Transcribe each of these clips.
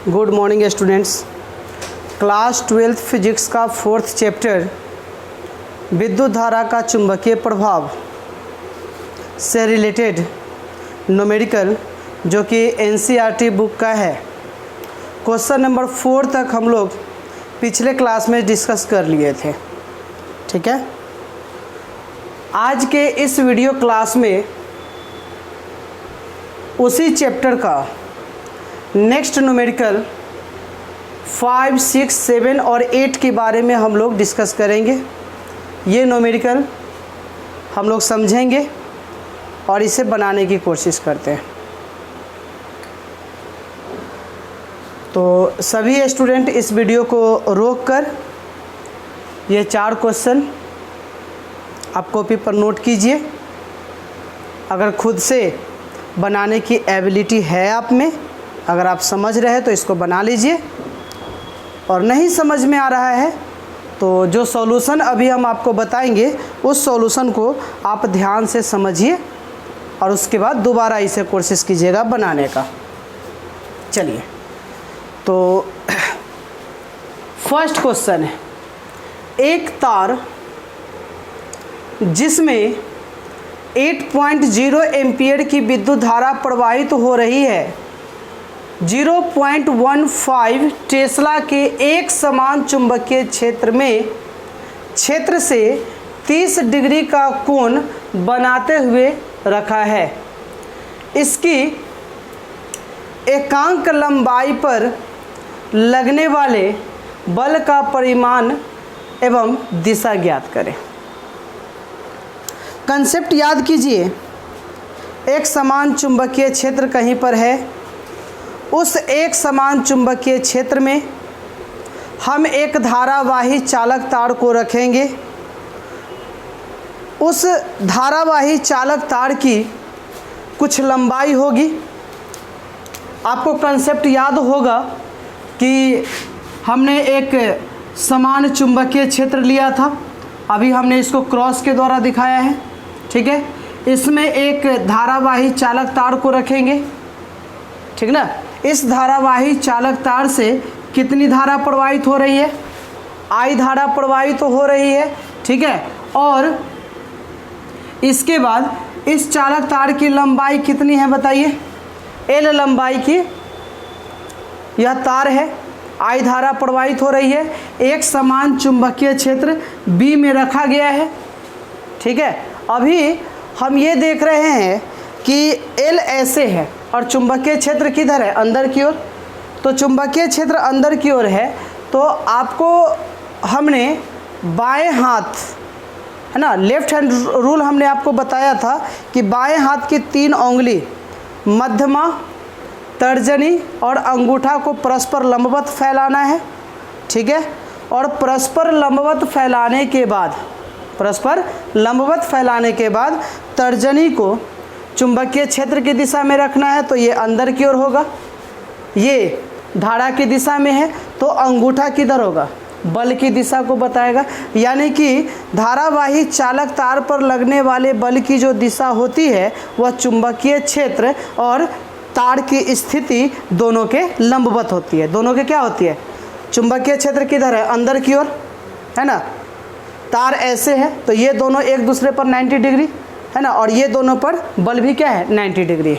Good morning students. Class 12th physics का 4th chapter विद्युत धारा का चुंबकीय प्रभाव से रिलेटेड न्यूमेरिकल जो कि एनसीईआरटी बुक का है, क्वेश्चन नंबर 4 तक हम लोग पिछले क्लास में डिस्कस कर लिए थे। ठीक है, आज के इस वीडियो क्लास में उसी चैप्टर का नेक्स्ट न्यूमेरिकल 5, 6, 7 और 8 के बारे में हम लोग डिस्कस करेंगे। ये न्यूमेरिकल हम लोग समझेंगे और इसे बनाने की कोशिश करते हैं। तो सभी स्टूडेंट इस वीडियो को रोककर ये 4 क्वेश्चन आप कॉपी पर नोट कीजिए। अगर खुद से बनाने की एबिलिटी है आप में, अगर आप समझ रहे हैं तो इसको बना लीजिए, और नहीं समझ में आ रहा है तो जो सॉल्यूशन अभी हम आपको बताएंगे उस सॉल्यूशन को आप ध्यान से समझिए और उसके बाद दोबारा इसे कोशिश कीजिएगा बनाने का। चलिए, तो फर्स्ट क्वेश्चन है, एक तार जिसमें 8.0 एम्पीयर की विद्युत धारा प्रवाहित हो रही है, 0.15 टेस्ला के एक समान चुंबकीय क्षेत्र से 30 डिग्री का कोण बनाते हुए रखा है। इसकी एकांक लंबाई पर लगने वाले बल का परिमाण एवं दिशा ज्ञात करें। कंसेप्ट याद कीजिए, एक समान चुंबकीय क्षेत्र कहीं पर है, उस एक समान चुंबकीय क्षेत्र में हम एक धारावाही चालक तार को रखेंगे। उस धारावाही चालक तार की कुछ लंबाई होगी। आपको कंसेप्ट याद होगा कि हमने एक समान चुंबकीय क्षेत्र लिया था, अभी हमने इसको क्रॉस के द्वारा दिखाया है। ठीक है, इसमें एक धारावाही चालक तार को रखेंगे। ठीक ना, इस धारावाही चालक तार से कितनी धारा प्रवाहित हो रही है? I धारा प्रवाहित हो रही है। ठीक है, और इसके बाद इस चालक तार की लंबाई कितनी है बताइए? L लंबाई की यह तार है, I धारा प्रवाहित हो रही है, एक समान चुंबकीय क्षेत्र B में रखा गया है। ठीक है, अभी हम ये देख रहे हैं कि L ऐसे है और चुंबकीय क्षेत्र किधर है? अंदर की ओर। तो चुंबकीय क्षेत्र अंदर की ओर है, तो आपको हमने बाएं हाथ, है ना, लेफ्ट हैंड रूल हमने आपको बताया था कि बाएं हाथ की 3 उंगली मध्यमा, तर्जनी और अंगूठा को परस्पर लंबवत फैलाना है। ठीक है, और परस्पर लंबवत फैलाने के बाद तर्जनी को चुंबकीय क्षेत्र की दिशा में रखना है, तो ये अंदर की ओर होगा। ये धारा की दिशा में है तो अंगूठा किधर होगा? बल की दिशा को बताएगा। यानी कि धारावाही चालक तार पर लगने वाले बल की जो दिशा होती है वह चुंबकीय क्षेत्र और तार की स्थिति दोनों के लंबवत होती है। दोनों के क्या होती है? चुंबकीय क्षेत्र किधर है? अंदर की ओर, है ना। तार ऐसे है तो ये दोनों एक दूसरे पर 90 डिग्री, है ना, और ये दोनों पर बल भी क्या है? 90 डिग्री।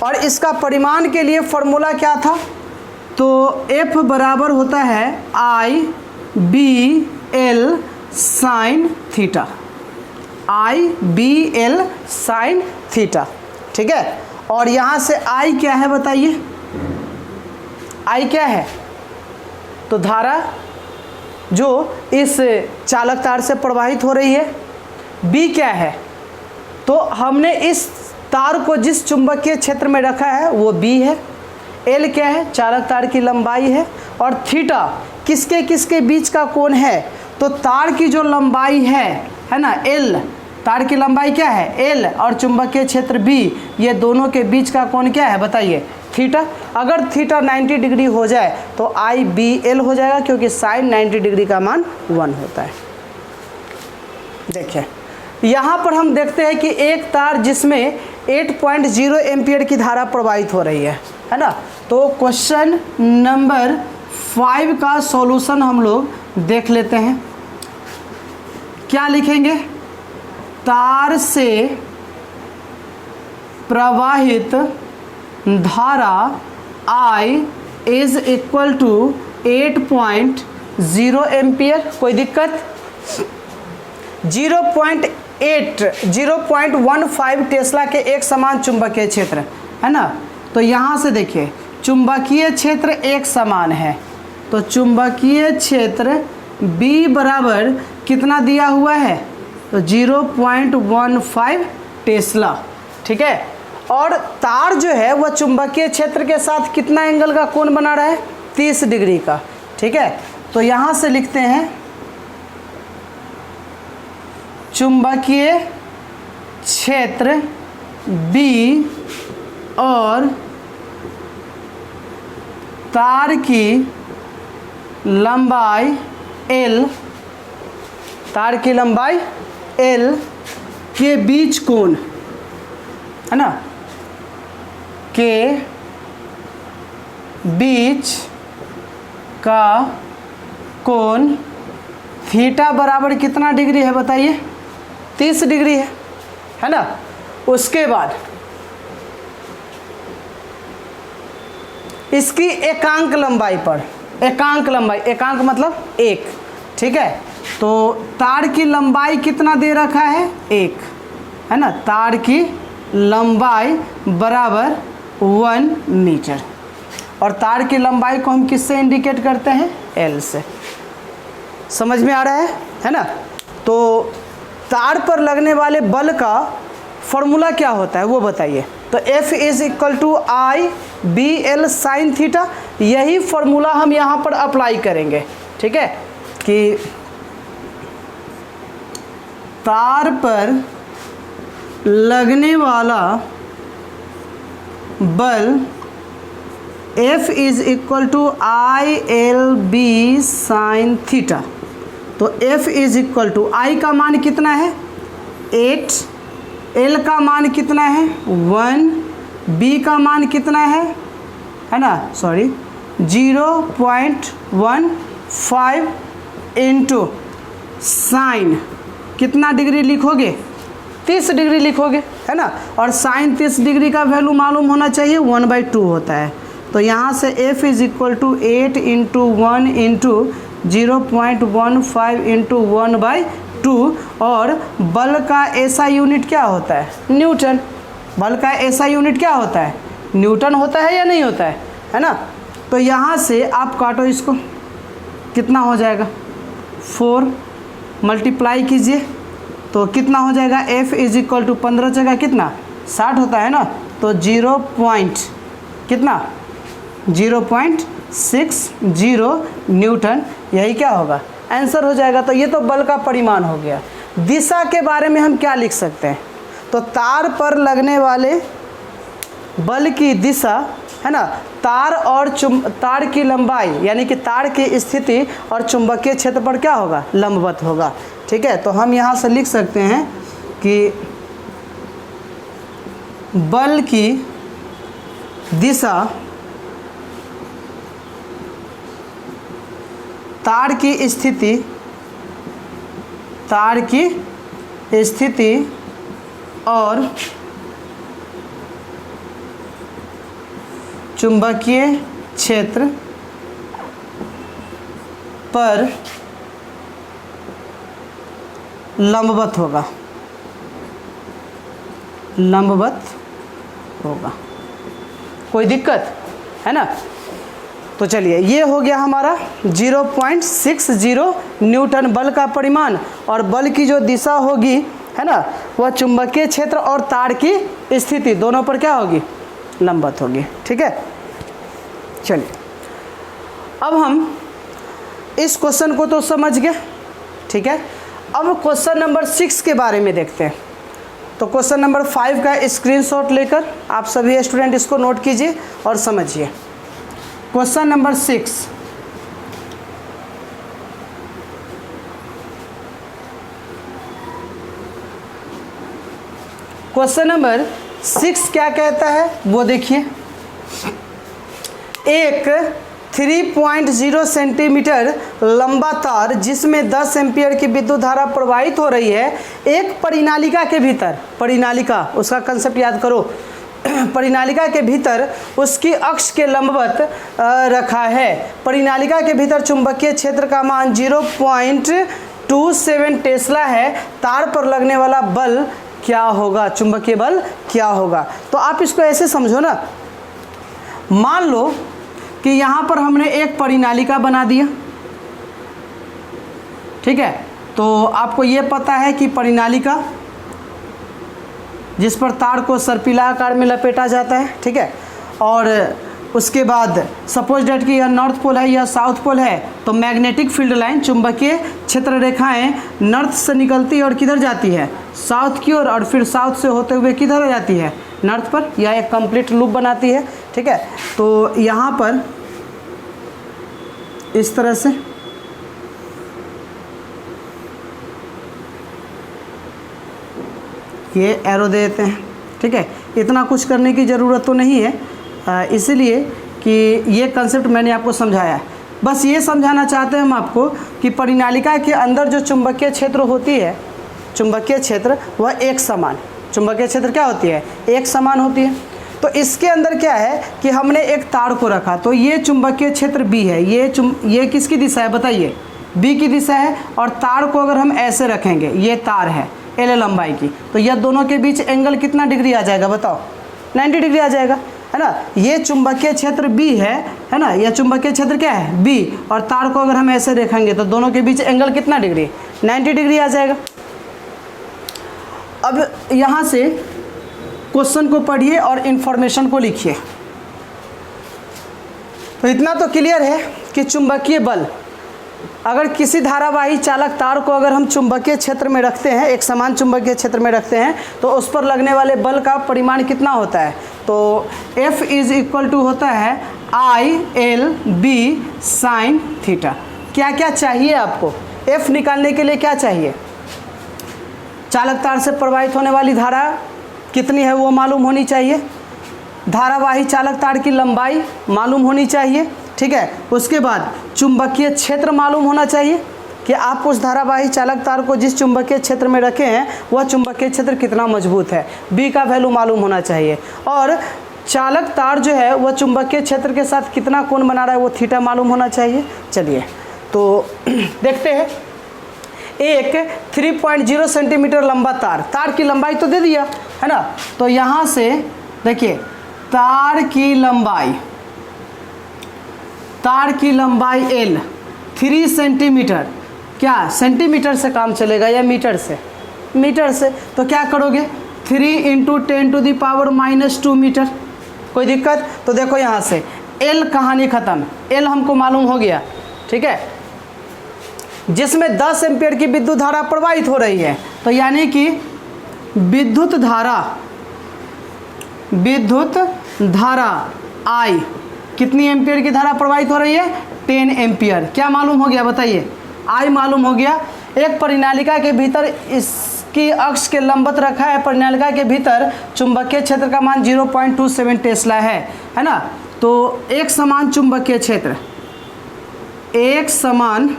और इसका परिमाण के लिए फॉर्मूला क्या था? तो F बराबर होता है IBL sine theta, IBL sine theta. ठीक है, और यहाँ से I क्या है बताइए? I क्या है? तो धारा जो इस चालक तार से प्रवाहित हो रही है। B क्या है? तो हमने इस तार को जिस चुंबकीय क्षेत्र में रखा है वो B है। L क्या है? चालक तार की लंबाई है। और थीटा किसके किसके बीच का कोण है? तो तार की जो लंबाई है ना, L, तार की लंबाई क्या है? L, और चुंबकीय क्षेत्र B, ये दोनों के बीच का कोण क्या है बताइए? थीटा। अगर थीटा 90 डिग्री हो जाए तो IBL हो जाएगा, क्योंकि साइन 90 डिग्री का मान 1 होता है। देखिए, यहाँ पर हम देखते हैं कि एक तार जिसमें 8.0 एम्पीयर की धारा प्रवाहित हो रही है, है ना। तो क्वेश्चन नंबर 5 का सॉल्यूशन हम लोग देख लेते हैं। क्या लिखेंगे? तार से प्रवाहित धारा I is equal to 8.0 ampere. कोई दिक्कत? 0.15 टेस्ला के एक समान चुंबकीय क्षेत्र, है ना। तो यहाँ से देखिए चुंबकीय क्षेत्र एक समान है, तो चुंबकीय क्षेत्र B बराबर कितना दिया हुआ है? तो 0.15 टेस्ला, ठीक है। और तार जो है वह चुंबकीय क्षेत्र के साथ कितना एंगल का कोण बना रहा है? 30 डिग्री का, ठीक है। तो यहाँ से लिखते हैं चुंबकीय क्षेत्र B और तार की लंबाई L, तार की लंबाई L के बीच कोण, है ना, के बीच का कोण थीटा बराबर कितना डिग्री है बताइए? 30 डिग्री है ना। उसके बाद इसकी एकांक लंबाई पर, एकांक लंबाई, एकांक मतलब 1, ठीक है। तो तार की लंबाई कितना दे रखा है? 1, है ना। तार की लंबाई बराबर 1 मीटर, और तार की लंबाई को हम किससे इंडिकेट करते हैं? L से। समझ में आ रहा है ना। तो तार पर लगने वाले बल का फॉर्मूला क्या होता है वो बताइए? तो F is equal to I BL sine theta, यही फॉर्मूला हम यहाँ पर अप्लाई करेंगे, ठीक है। कि तार पर लगने वाला बल F is equal to ILB sine theta. तो F is equal to I का मान कितना है? 8, L का मान कितना है? 1, B का मान कितना है ना, सॉरी 0.15 इंटू साइन कितना डिग्री लिखोगे? 30 डिग्री लिखोगे, है ना। और साइन 30 डिग्री का वैल्यू मालूम होना चाहिए, 1/2 होता है। तो यहाँ से F is equal to 8 into 1 into 0.15 into 1/2, और बल का ऐसा यूनिट क्या होता है? न्यूटन। बल का ऐसा यूनिट क्या होता है? न्यूटन होता है या नहीं होता है ना। तो यहाँ से आप काटो इसको, कितना हो जाएगा? 4 मल्टीप्लाई कीजिए तो कितना हो जाएगा? F इज इक्वल टू 15 जगह कितना? 60 होता है ना। तो 0.60 न्यूटन, यही क्या होगा? आंसर हो जाएगा। तो ये तो बल का परिमाण हो गया। दिशा के बारे में हम क्या लिख सकते हैं? तो तार पर लगने वाले बल की दिशा, है ना, तार की लंबाई यानी कि तार की स्थिति और चुंबकीय क्षेत्र पर क्या होगा? लंबवत होगा, ठीक है। तो हम यहाँ से लिख सकते हैं कि बल की दिशा तार की स्थिति और चुंबकीय क्षेत्र पर लंबवत होगा, कोई दिक्कत है ना। तो चलिए, ये हो गया हमारा 0.60 न्यूटन बल का परिमाण, और बल की जो दिशा होगी, है ना, वह चुंबकीय क्षेत्र और तार की स्थिति दोनों पर क्या होगी? लंबवत होगी, ठीक है। चलिए, अब हम इस क्वेश्चन को तो समझ गए, ठीक है। अब क्वेश्चन नंबर 6 के बारे में देखते हैं। तो क्वेश्चन नंबर 5 का स्क्रीनशॉट लेकर आप सभी स्टूडेंट इसको नोट कीजिए और समझिए। क्वेश्चन नंबर 6, क्वेश्चन नंबर 6 क्या कहता है वो देखिए। एक 3.0 सेंटीमीटर लंबा तार जिसमें 10 एम्पियर की विद्युत धारा प्रवाहित हो रही है, एक परिनालिका के भीतर, परिनालिका उसका कंसेप्ट याद करो, परिनालिका के भीतर उसकी अक्ष के लंबवत रखा है। परिनालिका के भीतर चुंबकीय क्षेत्र का मान 0.27 टेस्ला है। तार पर लगने वाला बल क्या होगा, चुंबकीय बल क्या होगा? तो आप इसको ऐसे समझो ना, मान लो कि यहाँ पर हमने एक परिनालिका बना दिया, ठीक है। तो आपको ये पता है कि परिनालिका जिस पर तार को सर्पिला आकार में लपेटा जाता है, ठीक है, और उसके बाद सपोज डेट कि यह नॉर्थ पोल है या साउथ पोल है, तो मैग्नेटिक फील्ड लाइन, चुंबकीय क्षेत्र रेखाएं नॉर्थ से निकलती है और किधर जाती है, साउथ की ओर, और फिर साउथ से होते हुए किधर जाती है, नॉर्थ पर, या एक कंप्लीट लूप बनाती है, ठीक है। तो यहाँ पर इस तरह से ये एरो दे देते हैं, ठीक है। इतना कुछ करने की ज़रूरत तो नहीं है, इसीलिए कि ये कंसेप्ट मैंने आपको समझाया है। बस ये समझाना चाहते हैं हम आपको कि परिनालिका के अंदर जो चुंबकीय क्षेत्र होती है, चुंबकीय क्षेत्र वह एक समान, चुंबकीय क्षेत्र क्या होती है, एक समान होती है। तो इसके अंदर क्या है कि हमने एक तार को रखा, तो ये चुंबकीय क्षेत्र B है, ये किसकी दिशा है बताइए, B की दिशा है। और तार को अगर हम ऐसे रखेंगे, ये तार है L लंबाई की, तो यह दोनों के बीच एंगल कितना डिग्री आ जाएगा बताओ, 90 डिग्री आ जाएगा, है ना। ये चुंबकीय क्षेत्र B है ना, यह चुंबकीय क्षेत्र क्या है B, और तार को अगर हम ऐसे रखेंगे तो दोनों के बीच एंगल कितना डिग्री, 90 डिग्री आ जाएगा। अब यहाँ से क्वेश्चन को पढ़िए और इन्फॉर्मेशन को लिखिए। तो इतना तो क्लियर है कि चुंबकीय बल, अगर किसी धारावाही चालक तार को अगर हम चुंबकीय क्षेत्र में रखते हैं, एक समान चुंबकीय क्षेत्र में रखते हैं, तो उस पर लगने वाले बल का परिमाण कितना होता है, तो F इज इक्वल टू होता है ILB साइन थीटा। क्या क्या चाहिए आपको, F निकालने के लिए क्या चाहिए, चालक तार से प्रवाहित होने वाली धारा कितनी है वो मालूम होनी चाहिए, धारावाही चालक तार की लंबाई मालूम होनी चाहिए, ठीक है। उसके बाद चुंबकीय क्षेत्र मालूम होना चाहिए कि आप उस धारावाही चालक तार को जिस चुंबकीय क्षेत्र में रखे हैं वह चुंबकीय क्षेत्र कितना मजबूत है, B का वैल्यू मालूम होना चाहिए, और चालक तार जो है वह चुंबकीय क्षेत्र के साथ कितना कोण बना रहा है वो थीटा मालूम होना चाहिए। चलिए तो देखते हैं, एक 3.0 सेंटीमीटर लंबा तार, तार की लंबाई तो दे दिया है ना, तो यहाँ से देखिए तार की लंबाई L 3 सेंटीमीटर, क्या सेंटीमीटर से काम चलेगा या मीटर से, मीटर से, तो क्या करोगे 3 × 10⁻² मीटर, कोई दिक्कत? तो देखो यहाँ से L कहानी ख़त्म, L हमको मालूम हो गया, ठीक है, जिसमें 10 एम्पियर की विद्युत धारा प्रवाहित हो रही है, तो यानी कि विद्युत धारा I कितनी एम्पियर की धारा प्रवाहित हो रही है, 10 एम्पियर। क्या मालूम हो गया बताइए, I मालूम हो गया। एक परिनालिका के भीतर इसकी अक्ष के लंबवत रखा है, परिनालिका के भीतर चुंबकीय क्षेत्र का मान 0.27 टेस्ला है ना। तो एक समान चुंबकीय क्षेत्र, एक समान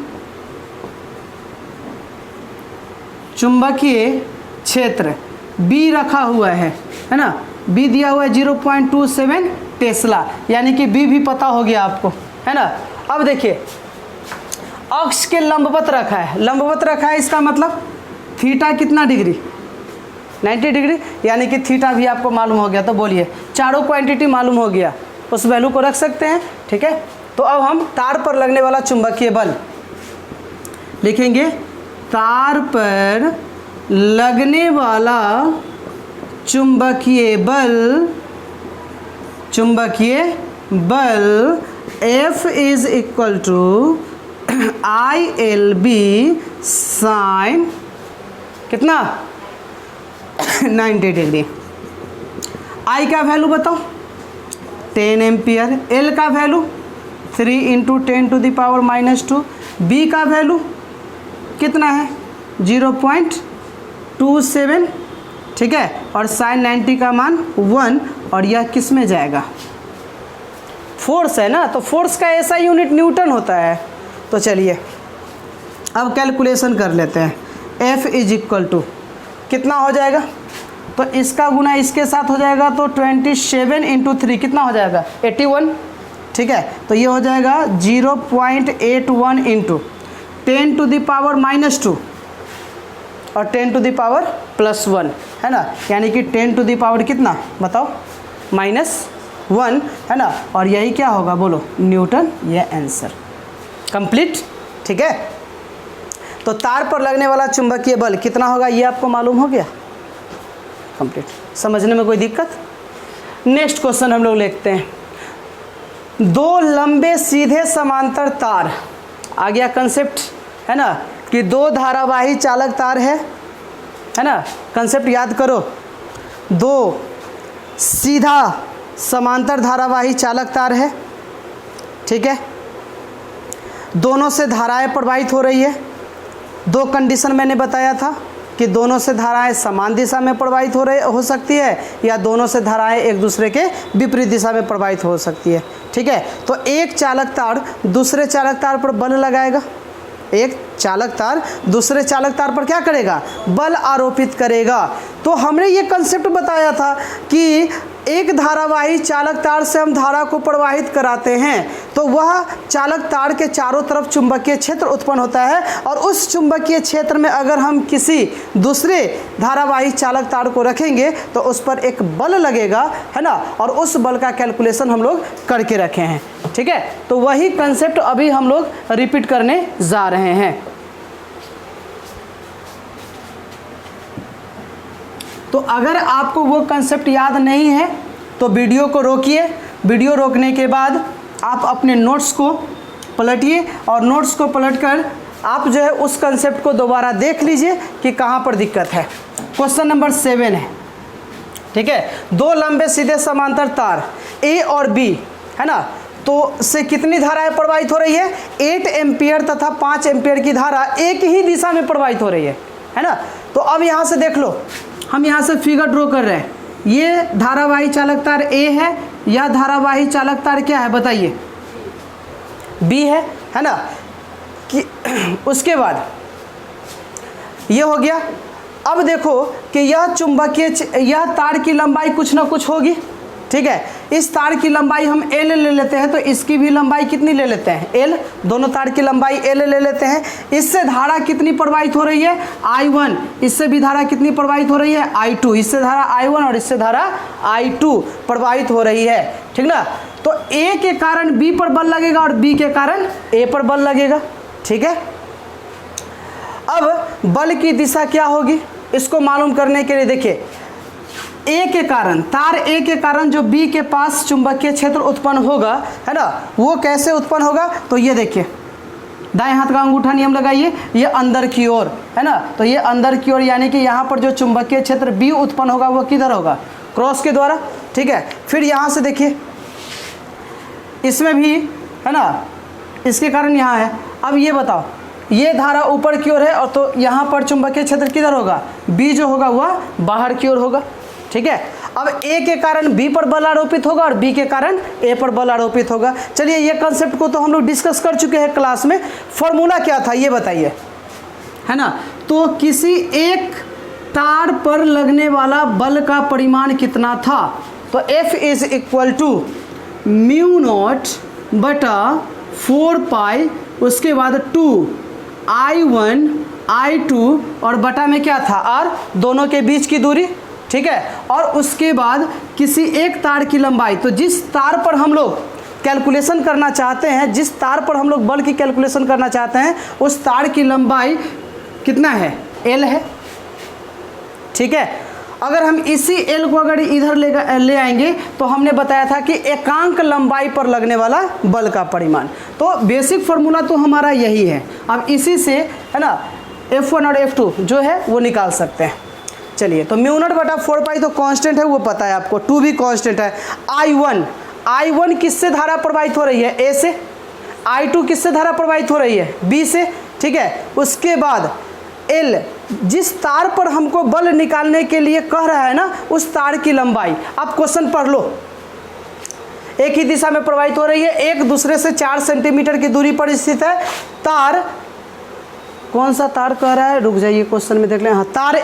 चुंबकीय क्षेत्र B रखा हुआ है ना, B दिया हुआ है 0.27 टेस्ला, यानी कि B भी पता हो गया आपको, है ना। अब देखिए अक्ष के लंबवत रखा है, लंबवत रखा है, इसका मतलब थीटा कितना डिग्री, 90 डिग्री, यानी कि थीटा भी आपको मालूम हो गया। तो बोलिए चारों क्वांटिटी मालूम हो गया, उस वैल्यू को रख सकते हैं, ठीक है। तो अब हम तार पर लगने वाला चुंबकीय बल लिखेंगे, तार पर लगने वाला चुंबकीय बल F is equal to ILB sine कितना 90 डिग्री। I का वैल्यू बताओ 10 एम्पियर, L का वैल्यू 3 × 10⁻², B का वैल्यू कितना है 0.27, ठीक है, और साइन 90 का मान 1, और यह किस में जाएगा फोर्स है ना, तो फोर्स का ऐसा यूनिट न्यूटन होता है। तो चलिए अब कैलकुलेशन कर लेते हैं। F इज इक्वल टू कितना हो जाएगा, तो इसका गुना इसके साथ हो जाएगा, तो 27 इंटू 3 कितना हो जाएगा 81, ठीक है। तो ये हो जाएगा 0.81 इंटू 10 टू द पावर -2 और 10 टू द पावर +1 है ना, यानी कि 10 टू द पावर कितना बताओ -1 है ना, और यही क्या होगा बोलो न्यूटन, ये आंसर कंप्लीट, ठीक है। तो तार पर लगने वाला चुंबकीय बल कितना होगा ये आपको मालूम हो गया, कंप्लीट। समझने में कोई दिक्कत? नेक्स्ट क्वेश्चन हम लोग लिखते हैं, दो लंबे सीधे समांतर तार, आ गया कंसेप्ट है ना, कि दो धारावाही चालक तार है ना, कंसेप्ट याद करो, दो सीधा समांतर धारावाही चालक तार है, ठीक है, दोनों से धाराएं प्रवाहित हो रही है। दो कंडीशन मैंने बताया था कि दोनों से धाराएं समान दिशा में प्रवाहित हो सकती है, या दोनों से धाराएं एक दूसरे के विपरीत दिशा में प्रवाहित हो सकती है, ठीक है। तो एक चालक तार दूसरे चालक तार पर बल लगाएगा, एक चालक तार दूसरे चालक तार पर क्या करेगा, बल आरोपित करेगा। तो हमने ये कंसेप्ट बताया था कि एक धारावाही चालक तार से हम धारा को प्रवाहित कराते हैं तो वह चालक तार के चारों तरफ चुंबकीय क्षेत्र उत्पन्न होता है, और उस चुंबकीय क्षेत्र में अगर हम किसी दूसरे धारावाही चालक तार को रखेंगे तो उस पर एक बल लगेगा है ना, और उस बल का कैलकुलेशन हम लोग करके रखे हैं, ठीक है। तो वही कंसेप्ट अभी हम लोग रिपीट करने जा रहे हैं। तो अगर आपको वो कंसेप्ट याद नहीं है तो वीडियो को रोकिए, वीडियो रोकने के बाद आप अपने नोट्स को पलटिए, और नोट्स को पलटकर आप जो है उस कंसेप्ट को दोबारा देख लीजिए कि कहाँ पर दिक्कत है। क्वेश्चन नंबर 7 है, ठीक है। दो लंबे सीधे समांतर तार A और B है ना, तो से कितनी धाराएं प्रवाहित हो रही है, 8 एम्पियर तथा 5 एम्पियर की धारा एक ही दिशा में प्रवाहित हो रही है ना। तो अब यहाँ से देख लो, हम यहाँ से फिगर ड्रॉ कर रहे हैं, ये धारावाही चालक तार A है, या धारावाही चालक तार क्या है बताइए, B है ना। कि उसके बाद ये हो गया। अब देखो कि यह तार की लंबाई कुछ ना कुछ होगी, ठीक है। इस तार की लंबाई हम L ले लेते हैं, तो इसकी भी लंबाई कितनी ले लेते हैं L, दोनों तार की लंबाई L ले लेते हैं। इससे धारा कितनी प्रवाहित हो रही है I1, इससे भी धारा कितनी प्रवाहित हो रही है I2, इससे धारा I1 और इससे धारा I2 प्रवाहित हो रही है, ठीक ना। तो A के कारण B पर बल लगेगा और B के कारण A पर बल लगेगा, ठीक है। अब बल की दिशा क्या होगी इसको मालूम करने के लिए देखिए, A के कारण, तार A के कारण जो B के पास चुंबकीय क्षेत्र उत्पन्न होगा है ना, वो कैसे उत्पन्न होगा, तो ये देखिए दाएं हाथ का अंगूठा नियम लगाइए, ये अंदर की ओर है ना, तो ये अंदर की ओर, यानी कि यहाँ पर जो चुंबकीय क्षेत्र B उत्पन्न होगा वो किधर होगा, क्रॉस के द्वारा, ठीक है। फिर यहाँ से देखिए इसमें भी है ना, इसके कारण यहाँ है। अब ये बताओ, ये धारा ऊपर की ओर है, और तो यहाँ पर चुंबकीय क्षेत्र किधर होगा, B जो होगा वह बाहर की ओर होगा, ठीक है। अब A के कारण B पर बल आरोपित होगा और B के कारण A पर बल आरोपित होगा। चलिए ये कंसेप्ट को तो हम लोग डिस्कस कर चुके हैं क्लास में। फॉर्मूला क्या था ये बताइए, है ना। तो किसी एक तार पर लगने वाला बल का परिमाण कितना था, तो F इज इक्वल टू μ0 बटा 4 पाई, उसके बाद 2 I1 I2 और बटा में क्या था R, दोनों के बीच की दूरी, ठीक है। और उसके बाद किसी एक तार की लंबाई, तो जिस तार पर हम लोग कैलकुलेशन करना चाहते हैं, जिस तार पर हम लोग बल की कैलकुलेशन करना चाहते हैं, उस तार की लंबाई कितना है L है, ठीक है। अगर हम इसी L को अगर इधर ले आएंगे तो हमने बताया था कि एकांक लंबाई पर लगने वाला बल का परिमाण, तो बेसिक फार्मूला तो हमारा यही है। अब इसी से है ना F1 और F2 जो है वो निकाल सकते हैं। चलिए, तो μ0 बटा 4 पाई तो कांस्टेंट है, वो पता है आपको, 2 भी कांस्टेंट है। I1 किससे धारा प्रवाहित हो रही है, A से। I2 किससे धारा प्रवाहित हो रही है, B से, ठीक है। उसके बाद L, जिस तार पर हमको बल निकालने के लिए कह रहा है ना, उस तार की लंबाई। आप क्वेश्चन पढ़ लो, एक ही दिशा में प्रवाहित हो रही है, एक दूसरे से 4 सेंटीमीटर की दूरी पर स्थित है। तार, कौन सा तार कह रहा है, रुक जाइए क्वेश्चन में देख लें। हाँ, तार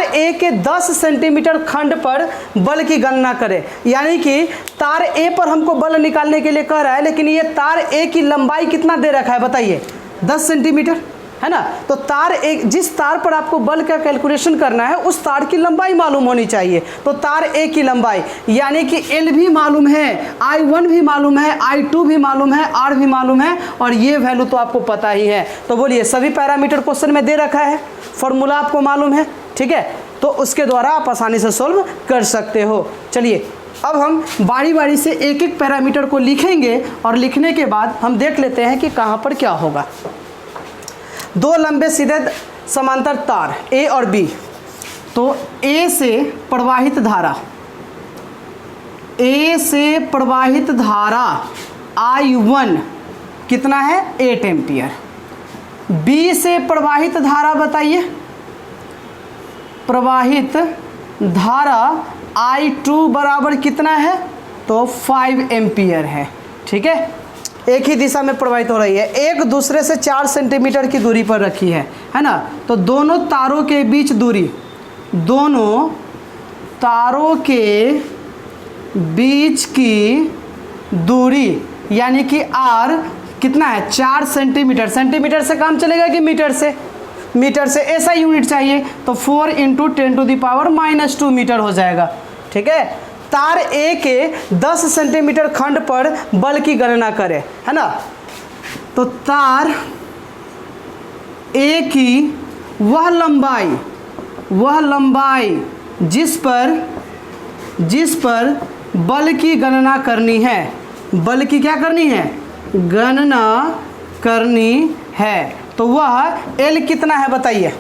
ए के 10 सेंटीमीटर खंड पर बल की गणना करें। यानी कि तार ए पर हमको बल निकालने के लिए कह रहा है, लेकिन ये तार ए की लंबाई कितना दे रखा है बताइए, 10 सेंटीमीटर, है ना। तो तार एक, जिस तार पर आपको बल का कैलकुलेशन करना है उस तार की लंबाई मालूम होनी चाहिए। तो तार ए की लंबाई यानी कि L भी मालूम है, I1 भी मालूम है, I2 भी मालूम है, R भी मालूम है, और ये वैल्यू तो आपको पता ही है। तो बोलिए, सभी पैरामीटर क्वेश्चन में दे रखा है, फॉर्मूला आपको मालूम है, ठीक है, तो उसके द्वारा आप आसानी से सोल्व कर सकते हो। चलिए अब हम बारी बारी से एक एक पैरामीटर को लिखेंगे और लिखने के बाद हम देख लेते हैं कि कहाँ पर क्या होगा। दो लंबे सीधे समांतर तार A और B, तो A से प्रवाहित धारा I1 कितना है, 8 एम्पियर। B से प्रवाहित धारा बताइए, प्रवाहित धारा I2 बराबर कितना है, तो 5 एम्पियर है, ठीक है। एक ही दिशा में प्रवाहित हो रही है, एक दूसरे से 4 सेंटीमीटर की दूरी पर रखी है ना। तो दोनों तारों के बीच दूरी, दोनों तारों के बीच की दूरी यानी कि R कितना है, 4 सेंटीमीटर। सेंटीमीटर से काम चलेगा कि मीटर से, मीटर से, ऐसा यूनिट चाहिए, तो 4 × 10⁻² मीटर हो जाएगा, ठीक है। तार ए के 10 सेंटीमीटर खंड पर बल की गणना करें, है ना। तो तार ए की वह लंबाई जिस पर बल की गणना करनी है, बल की क्या करनी है, गणना करनी है, तो वह L कितना है बताइए,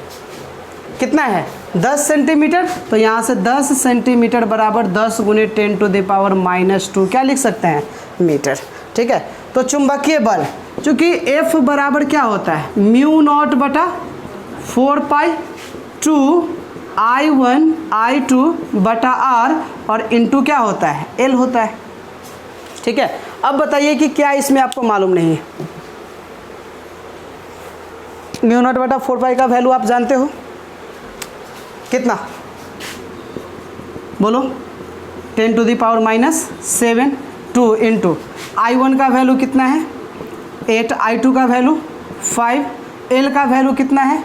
कितना है, 10 सेंटीमीटर। तो यहाँ से 10 सेंटीमीटर बराबर 10 × 10⁻² क्या लिख सकते हैं, मीटर, ठीक है। तो चुंबकीय बल, चूँकि F बराबर क्या होता है, μ0/4π2 I1 I2 बटा R, और इंटू क्या होता है, L होता है, ठीक है। अब बताइए कि क्या इसमें आपको मालूम नहीं है, μ0/4π का वैल्यू आप जानते हो कितना, बोलो, 10⁻⁷ 2 इंटू I1 का वैल्यू कितना है, 8, I2 का वैल्यू 5, L का वैल्यू कितना है,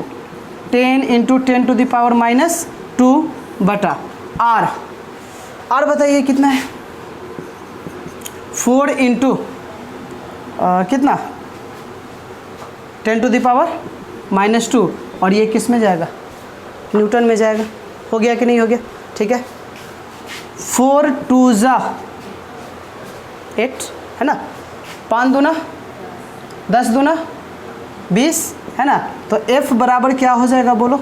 10 × 10⁻² बटा R बताइए कितना है, 4 इंटू कितना, 10⁻², और ये किस में जाएगा, न्यूटन में जाएगा। हो गया कि नहीं हो गया, ठीक है। 4 2 8 है ना, 5 दूना 10 दूना 20 है ना। तो F बराबर क्या हो जाएगा बोलो,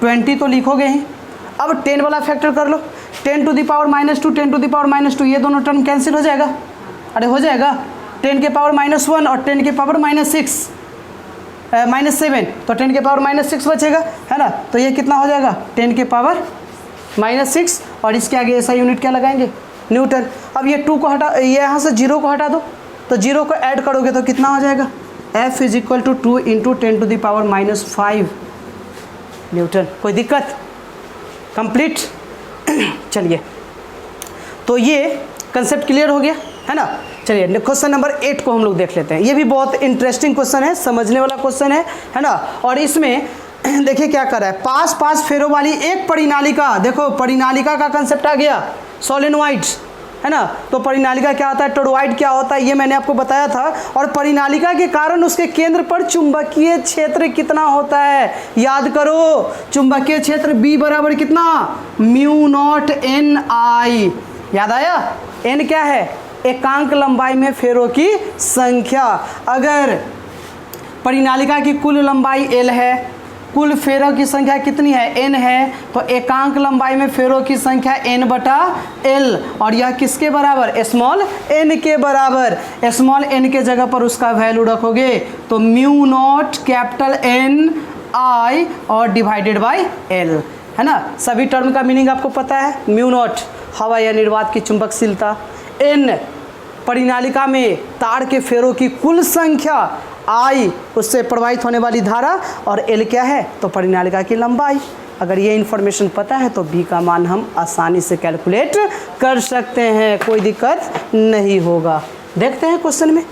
20 तो लिखोगे ही। अब 10 वाला फैक्टर कर लो, 10⁻², 10⁻², ये दोनों टर्म कैंसिल हो जाएगा, अरे हो जाएगा, 10⁻⁻1 और 10⁻⁻7, तो 10⁻⁻6 बचेगा, है ना। तो ये कितना हो जाएगा, 10⁻⁻6, और इसके आगे ऐसा यूनिट क्या लगाएंगे, न्यूटन। अब ये 2 को हटा, ये यहाँ से 0 को हटा दो, तो 0 को ऐड करोगे तो कितना हो जाएगा, F = 2 × 10⁻⁵ न्यूटन। कोई दिक्कत, कंप्लीट। चलिए, तो ये कंसेप्ट क्लियर हो गया, है ना। चलिए क्वेश्चन नंबर 8 को हम लोग देख लेते हैं। ये भी बहुत इंटरेस्टिंग क्वेश्चन है, समझने वाला क्वेश्चन है ना। और इसमें देखिए क्या कर रहा है, पास फेरों वाली एक परिनालिका, देखो परिनालिका का कंसेप्ट आ गया, सोलेनोइड, है ना। तो परिनालिका क्या होता है, टोरॉइड क्या होता है, ये मैंने आपको बताया था। और परिनालिका के कारण उसके केंद्र पर चुंबकीय क्षेत्र कितना होता है, याद करो, चुंबकीय क्षेत्र B बराबर कितना, μ0NI, याद आया। N क्या है, एकांक लंबाई में फेरों की संख्या। अगर परिनालिका की कुल लंबाई L है, कुल फेरों की संख्या कितनी है, N है, तो एकांक लंबाई में फेरों की संख्या N/L, और यह किसके बराबर, स्मॉल n के बराबर। स्मॉल n के जगह पर उसका वैल्यू रखोगे तो μ0 NI और डिवाइडेड बाय L, है ना। सभी टर्म का मीनिंग आपको पता है, μ0 हवा या निर्वात की चुंबकशीलता, n परिनालिका में तार के फेरों की कुल संख्या, I उससे प्रवाहित होने वाली धारा, और L क्या है, तो परिनालिका की लंबाई। अगर ये इन्फॉर्मेशन पता है तो B का मान हम आसानी से कैलकुलेट कर सकते हैं, कोई दिक्कत नहीं होगा। देखते हैं क्वेश्चन में।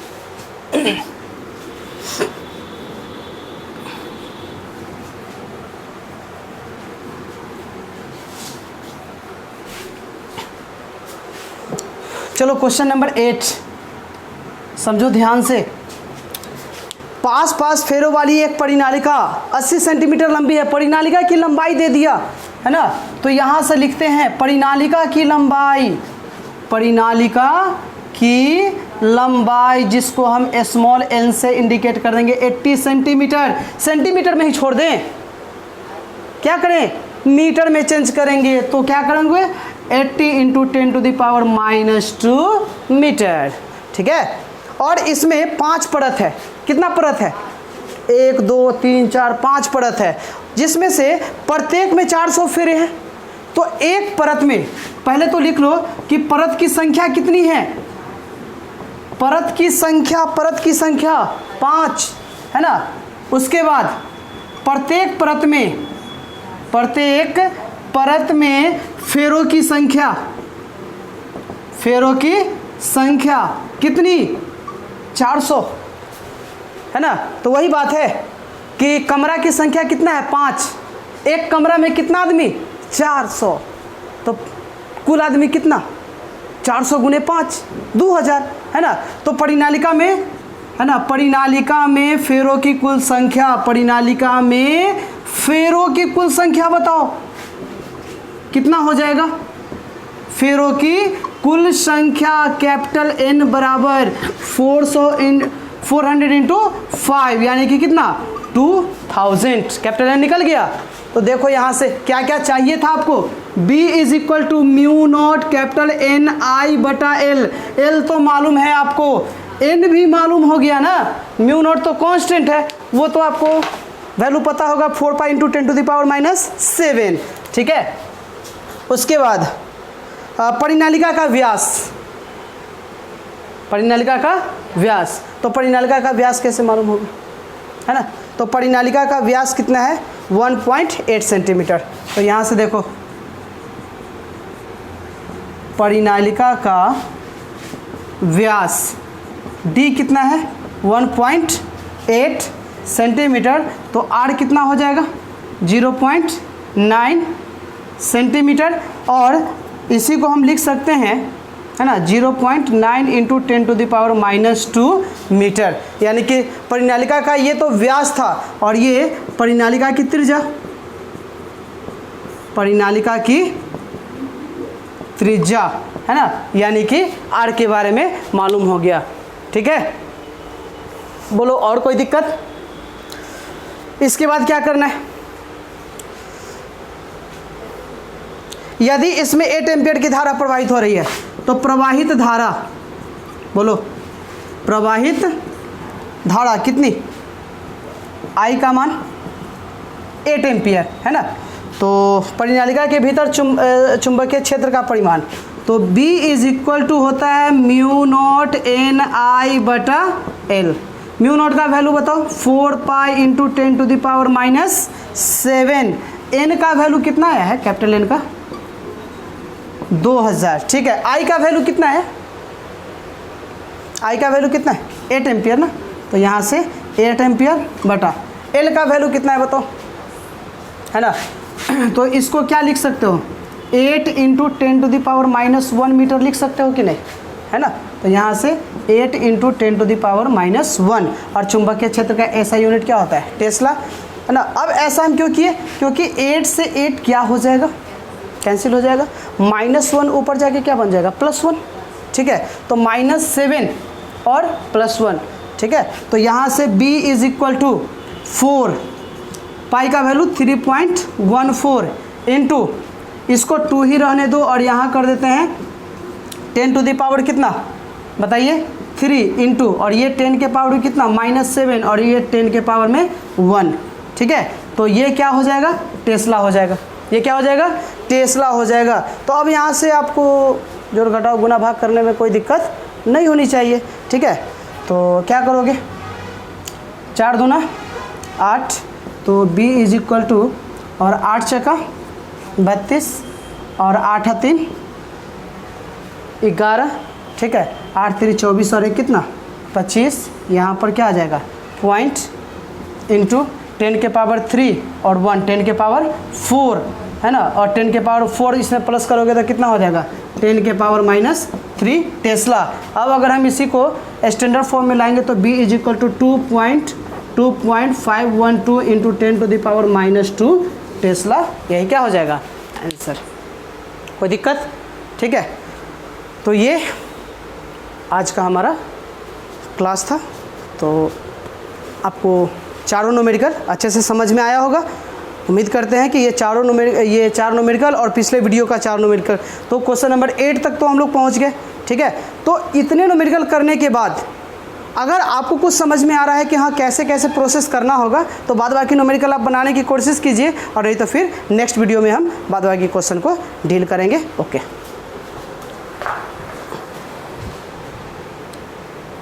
चलो क्वेश्चन नंबर 8 समझो ध्यान से। पास पास फेरों वाली एक परिनालिका 80 सेंटीमीटर लंबी है। परिनालिका की लंबाई दे दिया है ना, तो यहाँ से लिखते हैं परिनालिका की लंबाई, परिनालिका की लंबाई जिसको हम स्मॉल n से इंडिकेट कर देंगे 80 सेंटीमीटर। सेंटीमीटर में ही छोड़ दें, क्या करें, मीटर में चेंज करेंगे, तो क्या करेंगे 80 इंटू 10⁻⁻2 मीटर। ठीक है, और इसमें 5 परत है। कितना परत है, 1 2 3 4 5 परत है, जिसमें से प्रत्येक में 400 फेरे हैं। तो एक परत में, पहले तो लिख लो कि परत की संख्या कितनी है, परत की संख्या 5 है ना। उसके बाद प्रत्येक परत में फेरों की संख्या कितनी, 400 है ना। तो वही बात है कि कमरा की संख्या कितना है, 5। एक कमरा में कितना आदमी, 400। तो कुल आदमी कितना, 400 गुने 5 2000 है ना। तो परिनालिका में है ना, परिनालिका में फेरों की कुल संख्या, परिनालिका में फेरों की कुल संख्या बताओ कितना हो जाएगा। फेरों की कुल संख्या कैपिटल N बराबर 400 इंटू 5 यानी कि कितना 2000। कैपिटल N निकल गया। तो देखो यहाँ से क्या क्या चाहिए था आपको, B is equal to μ0 capital N I बटा L। L तो मालूम है आपको, N भी मालूम हो गया ना, μ0 तो कांस्टेंट है, वो तो आपको वैल्यू पता होगा 4 पाई इंटू 10⁻⁷। ठीक है, उसके बाद परिनालिका का व्यास, तो परिनालिका का व्यास कैसे मालूम होगा, है ना। तो परिनालिका का व्यास कितना है, 1.8 सेंटीमीटर। तो यहाँ से देखो परिनालिका का व्यास D कितना है, 1.8 सेंटीमीटर। तो R कितना हो जाएगा, 0.9 सेंटीमीटर। और इसी को हम लिख सकते हैं, है ना, 0.9 इंटू 10⁻⁻2 मीटर। यानी कि परिनालिका का ये तो व्यास था, और ये परिनालिका की त्रिज्या, परिनालिका की त्रिज्या है ना, यानी कि R के बारे में मालूम हो गया। ठीक है, बोलो और कोई दिक्कत। इसके बाद क्या करना है, यदि इसमें 8 एम्पियर की धारा प्रवाहित हो रही है तो प्रवाहित धारा, बोलो प्रवाहित धारा कितनी, I का मान 8 एम्पियर है ना। तो परिनालिका के भीतर चुंबकीय क्षेत्र का परिमाण, तो B इज इक्वल टू होता है μ0 NI बटा L। μ0 का वैल्यू बताओ, 4 पाई इंटू 10⁻⁷। N का वैल्यू कितना आया है, कैपिटल N का 2000। ठीक है, I का वैल्यू कितना है, I का वैल्यू कितना है, 8 एम्पियर ना। तो यहाँ से 8 एम्पियर बटा L का वैल्यू कितना है बताओ, है ना। तो इसको क्या लिख सकते हो, 8 इंटू 10⁻⁻1 मीटर लिख सकते हो कि नहीं, है ना। तो यहाँ से 8 इंटू 10⁻⁻1, और चुंबकीय क्षेत्र का ऐसा यूनिट क्या होता है, टेस्ला, है ना। अब ऐसा हम क्यों किए, क्योंकि 8 से 8 क्या हो जाएगा, कैंसिल हो जाएगा, -1 ऊपर जाके क्या बन जाएगा, +1। ठीक है, तो -7 और +1। ठीक है, तो यहाँ से B इज इक्वल टू 4, पाई का वैल्यू 3.14 इंटू, इसको 2 ही रहने दो और यहाँ कर देते हैं 10 टू द पावर कितना बताइए, 3 इंटू, और ये 10 के पावर में कितना -7, और ये 10 के पावर में 1। ठीक है, तो ये क्या हो जाएगा, टेस्ला हो जाएगा। ये क्या हो जाएगा, टेस्ला हो जाएगा। तो अब यहाँ से आपको जोड़ घटाव गुना भाग करने में कोई दिक्कत नहीं होनी चाहिए, ठीक है। तो क्या करोगे, 4 दूना 8, तो b इज इक्वल टू, और 8 चका 32 और 8 3 11, ठीक है। 8 3 24 और 1 कितना 25। यहाँ पर क्या आ जाएगा पॉइंट इंटू 10 के पावर 3 और 1 10 के पावर 4 है ना, और 10 के पावर 4 इसमें प्लस करोगे तो कितना हो जाएगा 10 के पावर -3 टेस्ला। अब अगर हम इसी को स्टैंडर्ड फॉर्म में लाएंगे तो b is equal to 2.512 into 10 to the power -2 tesla. यही क्या हो जाएगा आंसर। कोई दिक्कत, ठीक है। तो ये आज का हमारा क्लास था। तो आपको चारों न्यूमेरिकल अच्छे से समझ में आया होगा। उम्मीद करते हैं कि ये चार न्यूमेरिकल और पिछले वीडियो का 4 न्यूमेरिकल, तो क्वेश्चन नंबर 8 तक तो हम लोग पहुंच गए, ठीक है। तो इतने न्यूमेरिकल करने के बाद अगर आपको कुछ समझ में आ रहा है कि हाँ कैसे कैसे प्रोसेस करना होगा, तो बाद बाकी न्यूमेरिकल आप बनाने की कोशिश कीजिए, और नहीं तो फिर नेक्स्ट वीडियो में हम बाद बाकी क्वेश्चन को डील करेंगे। ओके।